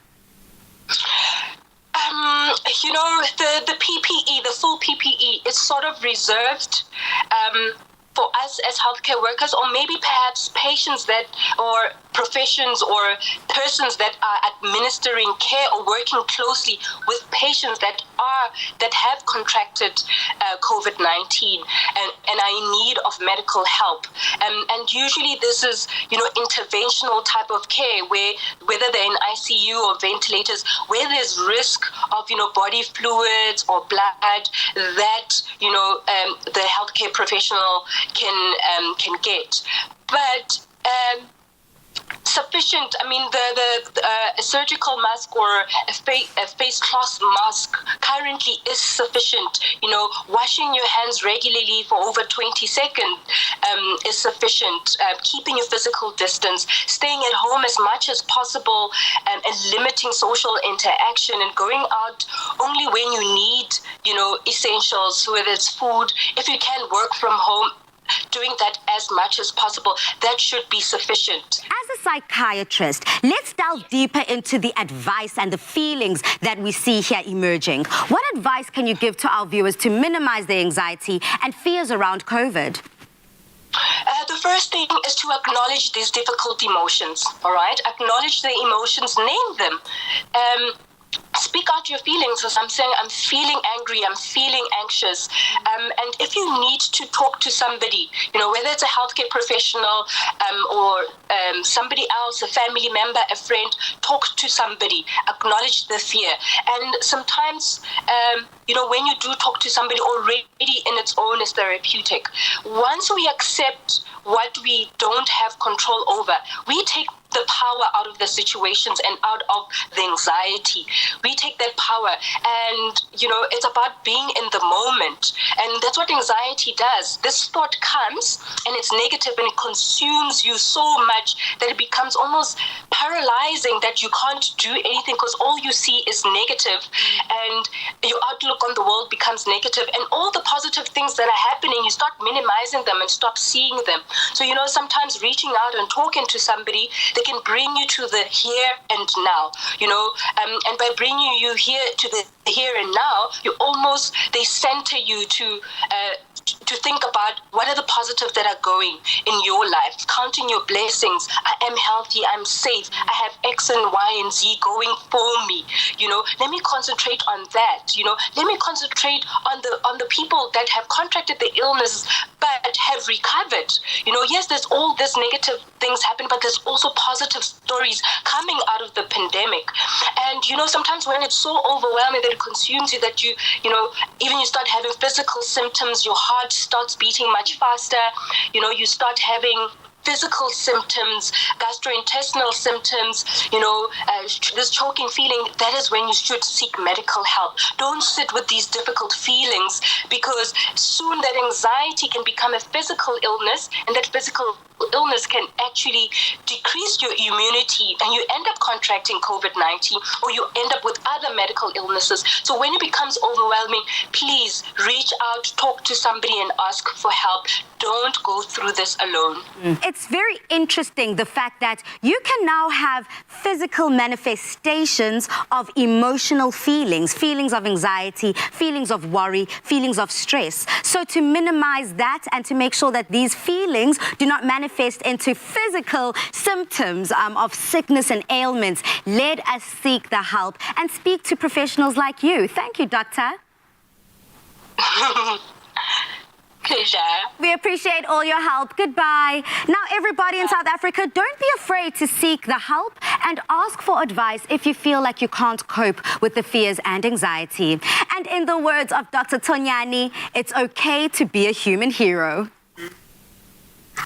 [SPEAKER 9] You know, the PPE, the full PPE, is sort of reserved for us as healthcare workers, or maybe perhaps patients that, or professions or persons that are administering care or working closely with patients that have contracted COVID-19 and are in need of medical help. And usually this is, you know, interventional type of care where, whether they're in ICU or ventilators, where there's risk of, you know, body fluids or blood that, you know, the healthcare professional can get. But sufficient, I mean, the surgical mask or a face cloth mask currently is sufficient. You know, washing your hands regularly for over 20 seconds is sufficient. Keeping your physical distance, staying at home as much as possible, and limiting social interaction, and going out only when you need, you know, essentials, whether it's food. If you can work from home, doing that as much as possible, that should be sufficient.
[SPEAKER 1] As a psychiatrist, let's delve deeper into the advice and the feelings that we see here emerging. What advice can you give to our viewers to minimize their anxiety and fears around COVID?
[SPEAKER 9] The first thing is to acknowledge these difficult emotions, all right? Acknowledge the emotions, name them. Speak out your feelings. As I'm saying, I'm feeling angry, I'm feeling anxious. And if you need to talk to somebody, you know, whether it's a healthcare professional or somebody else, a family member, a friend, talk to somebody, acknowledge the fear. And sometimes, you know, when you do talk to somebody, already in its own is therapeutic. Once we accept what we don't have control over, we take the power out of the situations and out of the anxiety. We take that power, and, you know, it's about being in the moment. And that's what anxiety does. This thought comes and it's negative, and it consumes you so much that it becomes almost paralyzing, that you can't do anything because all you see is negative, and your outlook on the world becomes negative, and all the positive things that are happening, you start minimizing them and stop seeing them. So, you know, sometimes reaching out and talking to somebody, they can bring you to the here and now, you know, and by bringing you here to the here and now, they center you to think about what are the positives that are going in your life, counting your blessings. I am healthy, I'm safe, I have X and Y and Z going for me. You know, let me concentrate on that. You know, let me concentrate on the people that have contracted the illness but have recovered. You know, yes, there's all this negative things happen, but there's also positive stories coming out of the pandemic. And, you know, sometimes when it's so overwhelming that it consumes you, that you know, even you start having physical symptoms, your heart starts beating much faster, you know, you start having physical symptoms, gastrointestinal symptoms, you know, this choking feeling, that is when you should seek medical help. Don't sit with these difficult feelings, because soon that anxiety can become a physical illness, and that physical illness can actually decrease your immunity, and you end up contracting COVID-19, or you end up with other medical illnesses. So when it becomes overwhelming, please reach out, talk to somebody and ask for help. Don't go through this alone.
[SPEAKER 1] It's very interesting, the fact that you can now have physical manifestations of emotional feelings of anxiety, feelings of worry, feelings of stress. So to minimize that and to make sure that these feelings do not manifest into physical symptoms of sickness and ailments, let us seek the help and speak to professionals like you. Thank you, doctor.
[SPEAKER 9] Pleasure.
[SPEAKER 1] We appreciate all your help. Goodbye. Now, everybody in South Africa, don't be afraid to seek the help and ask for advice if you feel like you can't cope with the fears and anxiety. And in the words of Dr. Tonyani, it's okay to be a human hero.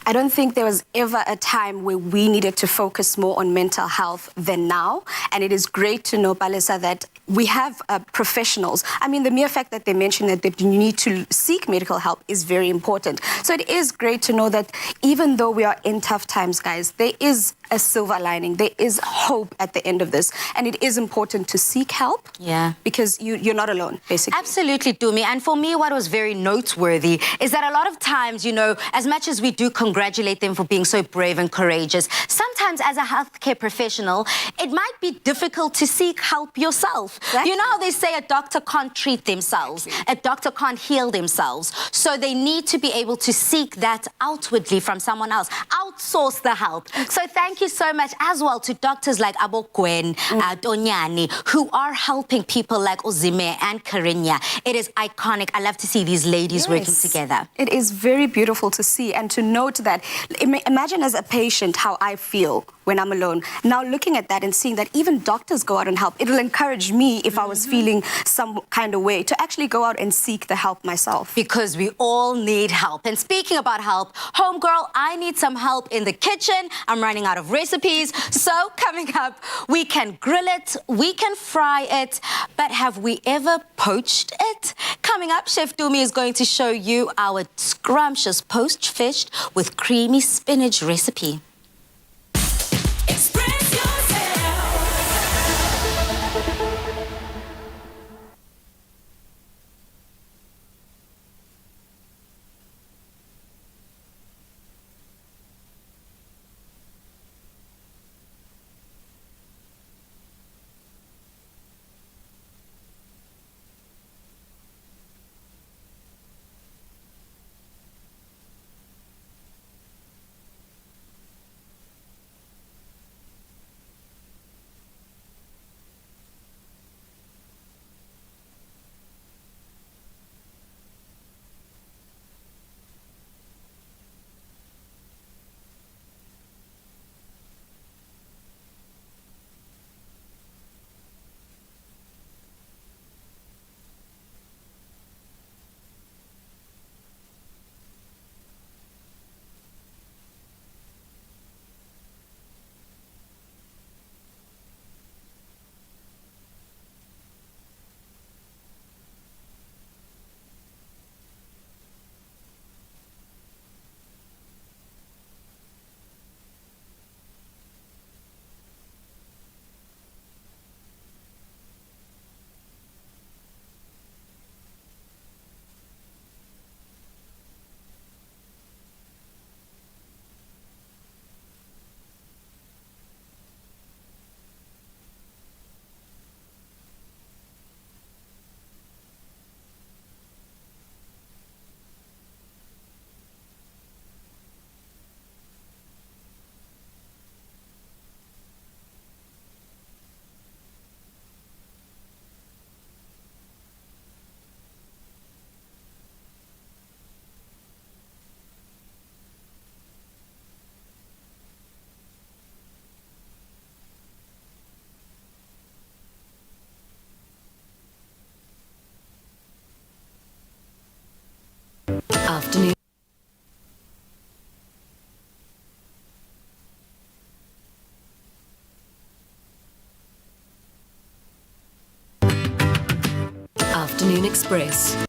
[SPEAKER 2] I don't think there was ever a time where we needed to focus more on mental health than now. And it is great to know, Palesa, that we have professionals. I mean, the mere fact that they mention that you need to seek medical help is very important. So it is great to know that even though we are in tough times, guys, there is a silver lining. There is hope at the end of this. And it is important to seek help.
[SPEAKER 1] Yeah.
[SPEAKER 2] Because you're not alone, basically.
[SPEAKER 1] Absolutely, Dumi. And for me, what was very noteworthy is that a lot of times, you know, as much as we do congratulate them for being so brave and courageous, sometimes as a healthcare professional, it might be difficult to seek help yourself.
[SPEAKER 2] Exactly.
[SPEAKER 1] You know how they say a doctor can't treat themselves, a doctor can't heal themselves. So they need to be able to seek that outwardly from someone else, outsource the help. So thank you so much as well to doctors like Abo Gwen, Tonyani, who are helping people like Ozime and Karinya. It is iconic. I love to see these ladies working together.
[SPEAKER 2] It is very beautiful to see and to note that. Imagine as a patient how I feel when I'm alone. Now looking at that and seeing that even doctors go out and help, it'll encourage me if I was feeling some kind of way to actually go out and seek the help myself.
[SPEAKER 1] Because we all need help. And speaking about help, homegirl, I need some help in the kitchen. I'm running out of recipes. So coming up, we can grill it, we can fry it, but have we ever poached it? Coming up, Chef Dumi is going to show you our scrumptious poached fish with creamy spinach recipe.
[SPEAKER 10] Afternoon. Afternoon Express.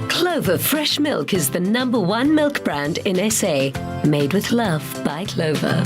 [SPEAKER 10] Clover Fresh Milk is the #1 milk brand in SA. Made with love by Clover.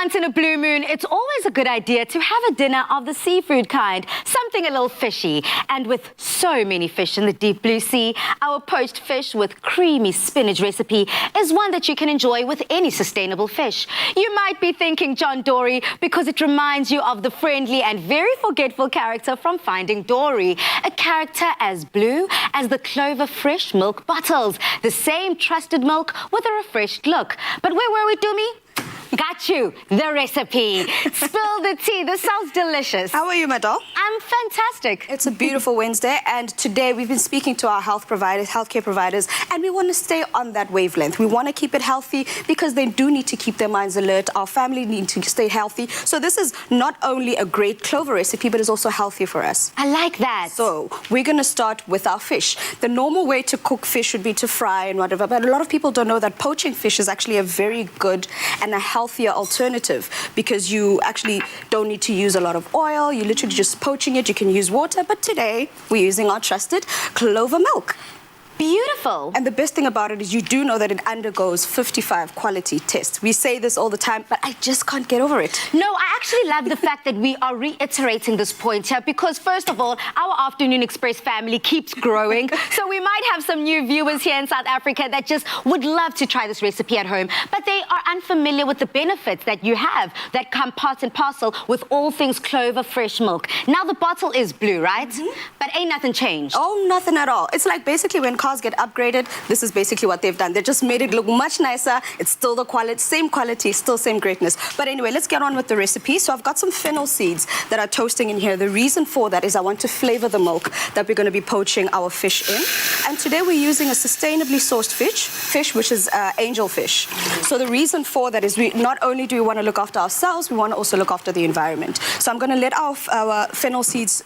[SPEAKER 1] once in a blue moon, it's always a good idea to have a dinner of the seafood kind, something a little fishy. And with so many fish in the deep blue sea, our poached fish with creamy spinach recipe is one that you can enjoy with any sustainable fish. You might be thinking John Dory because it reminds you of the friendly and very forgetful character from Finding Dory, a character as blue as the Clover fresh milk bottles, the same trusted milk with a refreshed look. But where were we, Dumi? Got you, the recipe. Spill the tea, this sounds delicious.
[SPEAKER 2] How are you, my doll?
[SPEAKER 1] I'm fantastic.
[SPEAKER 2] It's a beautiful Wednesday, and today we've been speaking to our healthcare providers, and we want to stay on that wavelength. We want to keep it healthy because they do need to keep their minds alert. Our family need to stay healthy. So this is not only a great clover recipe, but it's also healthy for us.
[SPEAKER 1] I like that.
[SPEAKER 2] So we're going to start with our fish. The normal way to cook fish would be to fry and whatever, but a lot of people don't know that poaching fish is actually a very good and a healthier alternative because you actually don't need to use a lot of oil. You're literally just poaching it. You can use water, but today we're using our trusted clover milk.
[SPEAKER 1] Beautiful.
[SPEAKER 2] And the best thing about it is you do know that it undergoes 55 quality tests. We say this all the time, but I just can't get over it.
[SPEAKER 1] No, I actually love the fact that we are reiterating this point here because, first of all, our Afternoon Express family keeps growing. So we might have some new viewers here in South Africa that just would love to try this recipe at home, but they are unfamiliar with the benefits that you have that come part and parcel with all things Clover fresh milk. Now the bottle is blue, right? But ain't nothing changed.
[SPEAKER 2] Oh, nothing at all. It's like basically when cars get upgraded, this is basically what they've done. They just made it look much nicer. It's still the same quality, still same greatness. But anyway, let's get on with the recipe. So I've got some fennel seeds that are toasting in here. The reason for that is I want to flavor the milk that we're going to be poaching our fish in. And today we're using a sustainably sourced fish which is angel fish. So the reason for that is we not only do we want to look after ourselves, we want to also look after the environment. So I'm going to let our fennel seeds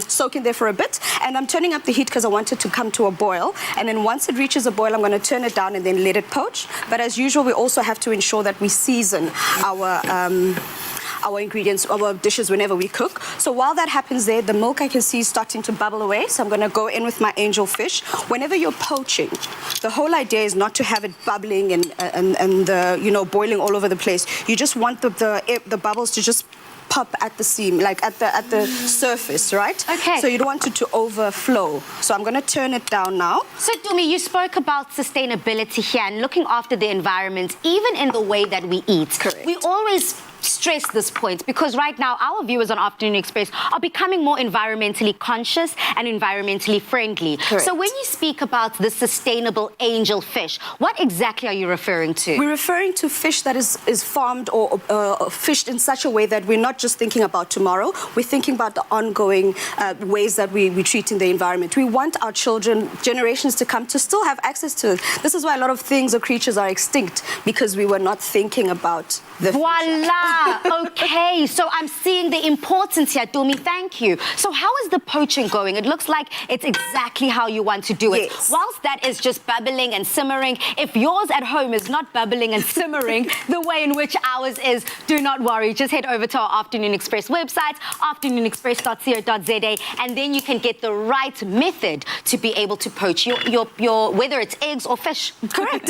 [SPEAKER 2] soak in there for a bit, and I'm turning up the heat because I want it to come to a boil, and then once it reaches a boil I'm going to turn it down and then let it poach. But as usual, we also have to ensure that we season our ingredients, our dishes whenever we cook. So while that happens there, the milk I can see is starting to bubble away, so I'm going to go in with my angel fish. Whenever you're poaching, the whole idea is not to have it bubbling and boiling all over the place. You just want the bubbles to just pop at the seam, like at the surface, right?
[SPEAKER 1] Okay.
[SPEAKER 2] So you don't want it to overflow. So I'm going to turn it down now.
[SPEAKER 1] So, Dumi, you spoke about sustainability here and looking after the environment, even in the way that we eat.
[SPEAKER 2] Correct.
[SPEAKER 1] We always stress this point because right now our viewers on Afternoon Express are becoming more environmentally conscious and environmentally friendly.
[SPEAKER 2] Correct.
[SPEAKER 1] So when you speak about the sustainable angel fish, what exactly are you referring to?
[SPEAKER 2] We're referring to fish that is farmed or fished in such a way that we're not just thinking about tomorrow, we're thinking about the ongoing ways that we treat in the environment. We want our children, generations to come, to still have access to it. This is why a lot of things or creatures are extinct, because we were not thinking about the
[SPEAKER 1] Voila! Okay, so I'm seeing the importance here, Dumi. Thank you. So how is the poaching going? It looks like it's exactly how you want to do it.
[SPEAKER 2] Yes.
[SPEAKER 1] Whilst that is just bubbling and simmering, if yours at home is not bubbling and simmering the way in which ours is, do not worry. Just head over to our Afternoon Express website, afternoonexpress.co.za, and then you can get the right method to be able to poach your whether it's eggs or fish.
[SPEAKER 2] Correct.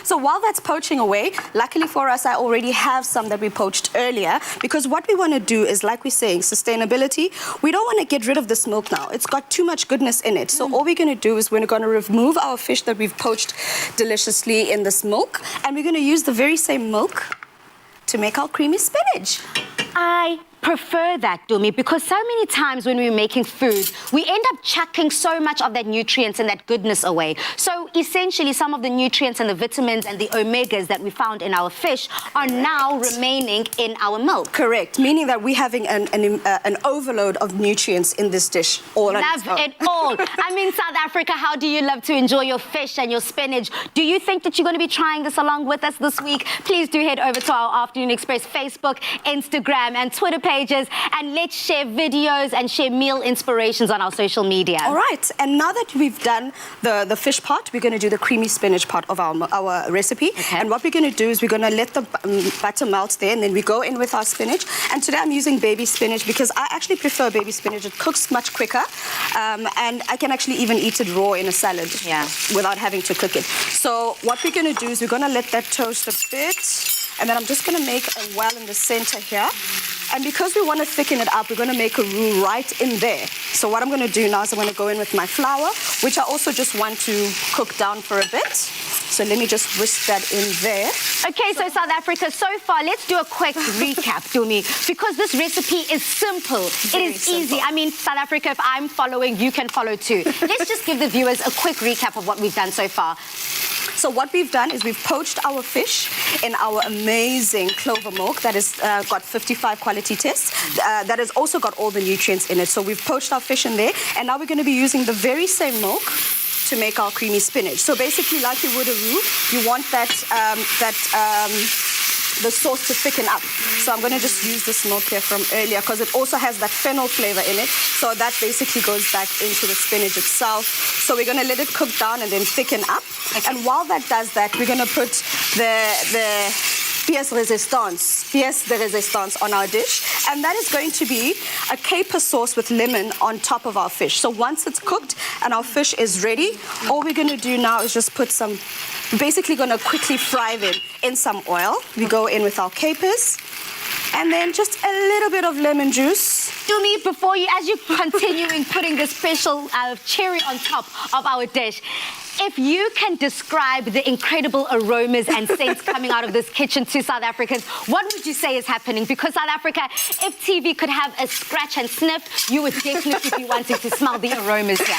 [SPEAKER 2] So while that's poaching away, luckily for us, I already have some that we poached earlier, because what we want to do is, like we're saying, sustainability. We don't want to get rid of this milk now. It's got too much goodness in it. So all we're going to do is we're going to remove our fish that we've poached deliciously in this milk, and we're going to use the very same milk to make our creamy spinach.
[SPEAKER 1] I prefer that, Dumi, because so many times when we're making food, we end up chucking so much of that nutrients and that goodness away. So essentially, some of the nutrients and the vitamins and the omegas that we found in our fish are now remaining in our milk.
[SPEAKER 2] Correct, meaning that we're having an overload of nutrients in this dish.
[SPEAKER 1] Love it all. I'm in South Africa. How do you love to enjoy your fish and your spinach? Do you think that you're going to be trying this along with us this week? Please do head over to our Afternoon Express Facebook, Instagram, and Twitter pages, and let's share videos and share meal inspirations on our social media.
[SPEAKER 2] All right, and now that we've done the fish part, we're going to do the creamy spinach part of our recipe.
[SPEAKER 1] Okay.
[SPEAKER 2] And what we're going to do is we're going to let the butter melt there, and then we go in with our spinach. And today I'm using baby spinach because I actually prefer baby spinach. It cooks much quicker, and I can actually even eat it raw in a salad without having to cook it. So what we're going to do is we're going to let that toast a bit. And then I'm just going to make a well in the center here. And because we want to thicken it up, we're going to make a roux right in there. So what I'm going to do now is I'm going to go in with my flour, which I also just want to cook down for a bit. So let me just whisk that in there.
[SPEAKER 1] Okay, so South Africa, so far, let's do a quick recap, Dumi, because this recipe is simple. It is easy. I mean, South Africa, if I'm following, you can follow too. Let's just give the viewers a quick recap of what we've done so far.
[SPEAKER 2] So what we've done is we've poached our fish in our amazing clover milk that has got 55 quality tests, that has also got all the nutrients in it. So we've poached our fish in there, and now we're going to be using the very same milk to make our creamy spinach. So basically, like you would a roux, you want the sauce to thicken up. So I'm going to just use this milk here from earlier because it also has that fennel flavor in it. So that basically goes back into the spinach itself. So we're going to let it cook down and then thicken up. Okay. And while that does that, we're going to put the pièce de résistance on our dish. And that is going to be a caper sauce with lemon on top of our fish. So once it's cooked and our fish is ready, all we're going to do now is just put some, basically going to quickly fry them in some oil. We go in with our capers and then just a little bit of lemon juice.
[SPEAKER 1] Dumi, before you, as you're continuing putting the special cherry on top of our dish, if you can describe the incredible aromas and scents coming out of this kitchen to South Africans, what would you say is happening? Because South Africa, if TV could have a scratch and sniff, you would definitely be wanting to smell the aromas here.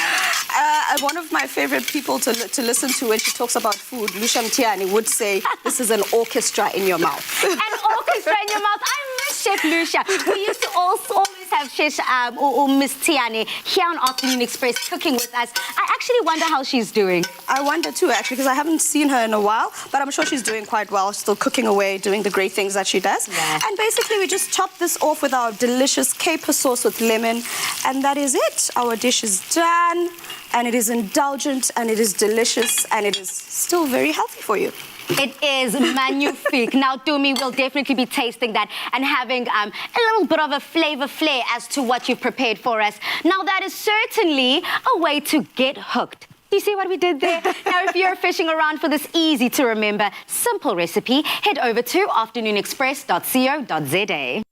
[SPEAKER 2] One of my favorite people to listen to when she talks about food, Lucia Mtiani, would say, this is an orchestra in your mouth.
[SPEAKER 1] An orchestra in your mouth. I miss Chef Lucia. We used to always have Chef or Miss Tiani here on Afternoon Express cooking with us. I actually wonder how she's doing.
[SPEAKER 2] I wonder too, actually, because I haven't seen her in a while, but I'm sure she's doing quite well, still cooking away, doing the great things that she does.
[SPEAKER 1] Yeah.
[SPEAKER 2] And basically, we just chop this off with our delicious caper sauce with lemon, and that is it. Our dish is done, and it is indulgent, and it is delicious, and it is still very healthy for you.
[SPEAKER 1] It is magnifique. Now, Dumi, we'll definitely be tasting that and having a little bit of a flavor flair as to what you've prepared for us. Now, that is certainly a way to get hooked. Do you see what we did there? Now, if you're fishing around for this easy to remember, simple recipe, head over to afternoonexpress.co.za.